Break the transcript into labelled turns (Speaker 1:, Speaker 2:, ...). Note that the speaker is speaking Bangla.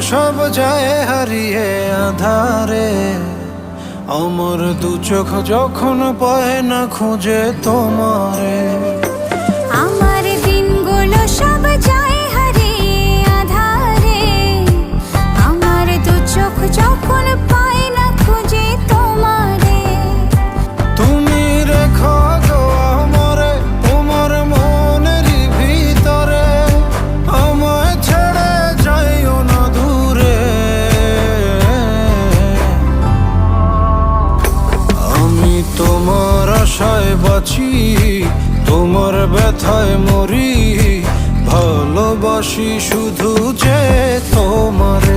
Speaker 1: সব যায় হারিয়ে আধারে, আমার দু চোখ যখন পায় না খুঁজে তোমারে।
Speaker 2: আমার দিনগুলো সব যায় হারিয়ে আঁধারে, আমার দু চোখ যখন পায় না খুঁজে তোমারে।
Speaker 1: তুমি রেখো গো আমরে তোমার মনের ভিতরে, আমায় ছেড়ে যাইও না দূরে। আমি তোমার আশায় বাঁচি, তোমার ব্যথায় মরি, ভালোবাসি শুধু যে তোমারে।